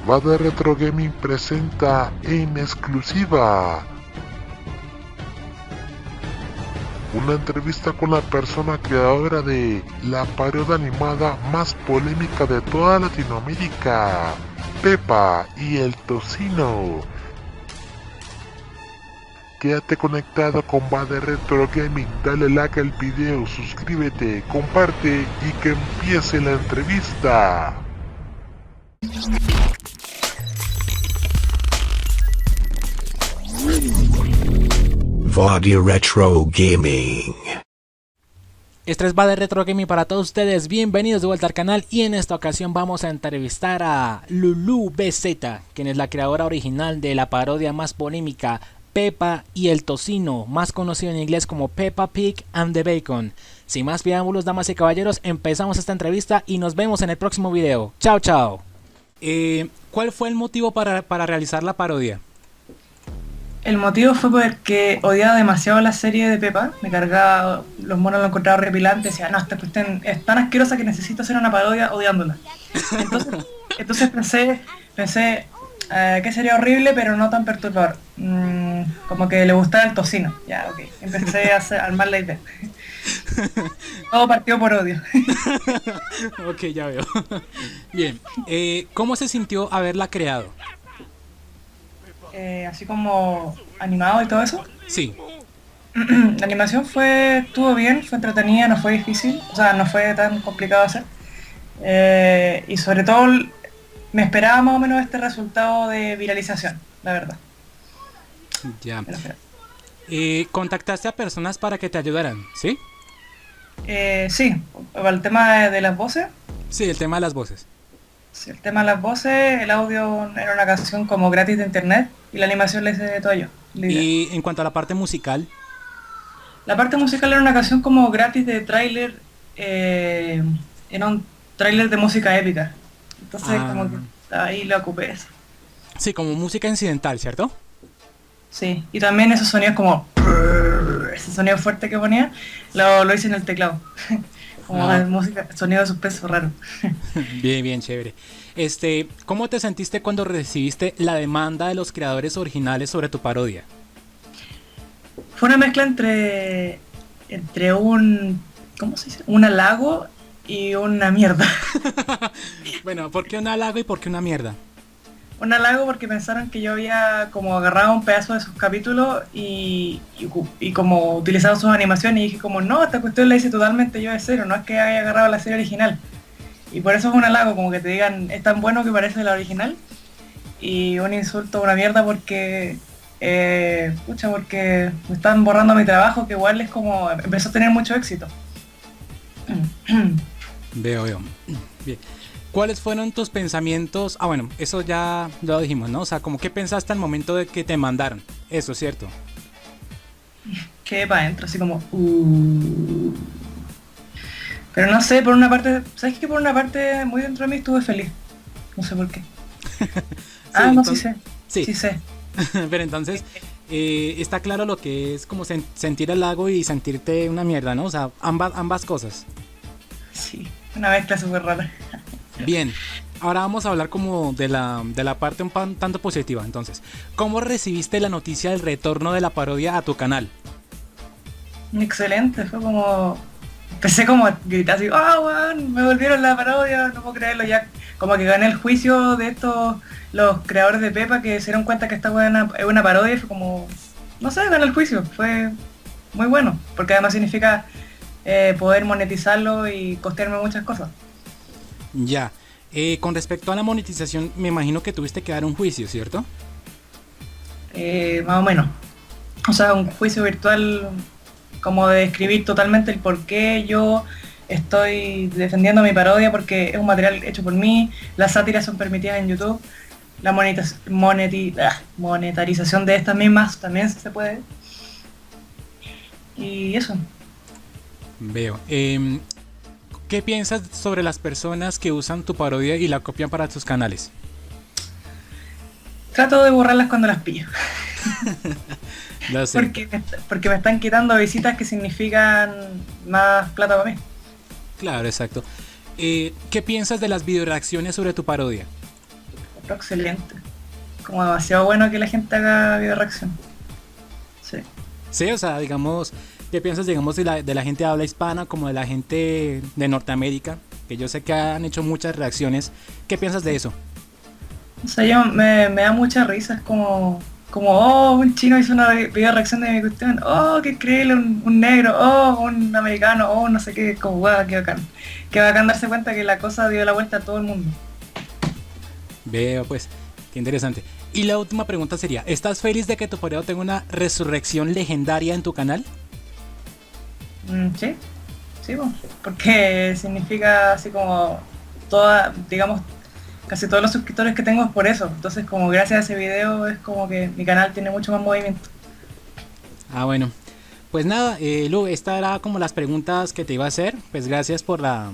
Bade Retro Gaming presenta en exclusiva una entrevista con la persona creadora de la parodia animada más polémica de toda Latinoamérica, Pepa y el Tocino. Quédate conectado con Bade Retro Gaming, dale like al video, suscríbete, comparte y que empiece la entrevista. Bade Retro Gaming. Esto es Bade Retro Gaming para todos ustedes, bienvenidos de vuelta al canal y en esta ocasión vamos a entrevistar a Lulu BZ, quien es la creadora original de la parodia más polémica Pepa y el Tocino, más conocido en inglés como Peppa Pig and the Bacon. Sin más preámbulos, damas y caballeros, empezamos esta entrevista y nos vemos en el próximo video. Chao, chao. ¿Cuál fue el motivo para realizar la parodia? El motivo fue porque odiaba demasiado la serie de Peppa, me cargaba, los monos lo encontraba repilante, decía, no, esta cuestión es tan asquerosa que necesito hacer una parodia odiándola. Entonces pensé que sería horrible pero no tan perturbador, como que le gustaba el tocino, ya, ok, empecé a armar la idea. Todo partió por odio. Ok, ya veo. Bien, ¿cómo se sintió haberla creado? Así como animado y todo eso. Sí. La animación estuvo bien, fue entretenida, no fue difícil, o sea, no fue tan complicado de hacer. Y sobre todo me esperaba más o menos este resultado de viralización, la verdad. Ya. ¿Contactaste a personas para que te ayudaran, sí? Sí, para el tema de las voces. Sí, el tema de las voces. Sí, el tema de las voces, el audio era una canción como gratis de internet y la animación la hice todo yo. Y en cuanto a la parte musical. La parte musical era una canción como gratis de tráiler, era un tráiler de música épica. Entonces como que ahí lo ocupé eso. Sí, como música incidental, ¿cierto? Sí, y también esos sonidos como ese sonido fuerte que ponía, lo hice en el teclado. Como música, sonido de suspenso raro. Bien, bien, chévere. ¿Cómo te sentiste cuando recibiste la demanda de los creadores originales sobre tu parodia? Fue una mezcla entre un, ¿cómo se dice? Un halago y una mierda. Bueno, ¿por qué un halago y por qué una mierda? Un halago porque pensaron que yo había como agarrado un pedazo de sus capítulos y como utilizado sus animaciones y dije como no, esta cuestión la hice totalmente yo de cero, no es que haya agarrado la serie original. Y por eso es un halago, como que te digan es tan bueno que parece la original, y un insulto, una mierda porque porque me están borrando mi trabajo, que igual es como empezó a tener mucho éxito. Veo. Bien. ¿Cuáles fueron tus pensamientos? Bueno, eso ya lo dijimos, ¿no? O sea, como qué pensaste al momento de que te mandaron. Eso, ¿cierto? Quedé para adentro, así como Pero no sé, por una parte, ¿sabes qué? Por una parte, muy dentro de mí estuve feliz. No sé por qué. Sí sé. Pero entonces, está claro lo que es como sentir el halago y sentirte una mierda, ¿no? O sea, ambas cosas. Sí, una mezcla súper rara. Bien, ahora vamos a hablar como de la parte un tanto positiva. Entonces, ¿cómo recibiste la noticia del retorno de la parodia a tu canal? Excelente, fue como... Empecé como a gritar así, weón, me volvieron la parodia, no puedo creerlo, ya como que gané el juicio de los creadores de Peppa que se dieron cuenta que esta weón es una parodia y fue como, no sé, gané el juicio, fue muy bueno, porque además significa poder monetizarlo y costearme muchas cosas. Ya, con respecto a la monetización, me imagino que tuviste que dar un juicio, ¿cierto? Más o menos. O sea, un juicio virtual como de describir totalmente el por qué yo estoy defendiendo mi parodia, porque es un material hecho por mí, las sátiras son permitidas en YouTube, la monetarización de estas mismas también se puede. Y eso. Veo. ¿Qué piensas sobre las personas que usan tu parodia y la copian para sus canales? Trato de borrarlas cuando las pillo. Lo sé. Porque me están quitando visitas que significan más plata para mí. Claro, exacto. ¿Qué piensas de las videoreacciones sobre tu parodia? encuentro excelente. Como demasiado bueno que la gente haga video reacción. Sí. Sí, o sea, digamos, ¿qué piensas, digamos, de la gente de habla hispana como de la gente de Norteamérica? Que yo sé que han hecho muchas reacciones. ¿Qué piensas de eso? O sea, me da mucha risa, es como, oh, un chino hizo una video reacción de mi cuestión, oh, qué increíble, un negro, oh, un americano, oh, no sé qué, como, guau, qué bacán. Qué bacán darse cuenta que la cosa dio la vuelta a todo el mundo. Veo, pues, qué interesante. Y la última pregunta sería, ¿estás feliz de que tu pareo tenga una resurrección legendaria en tu canal? Sí, sí, pues, porque significa así como toda, digamos, casi todos los suscriptores que tengo es por eso. Entonces, como gracias a ese video es como que mi canal tiene mucho más movimiento. Ah, bueno. Pues nada, Lu, esta era como las preguntas que te iba a hacer. Pues gracias por la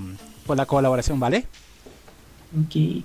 colaboración, ¿vale? Ok.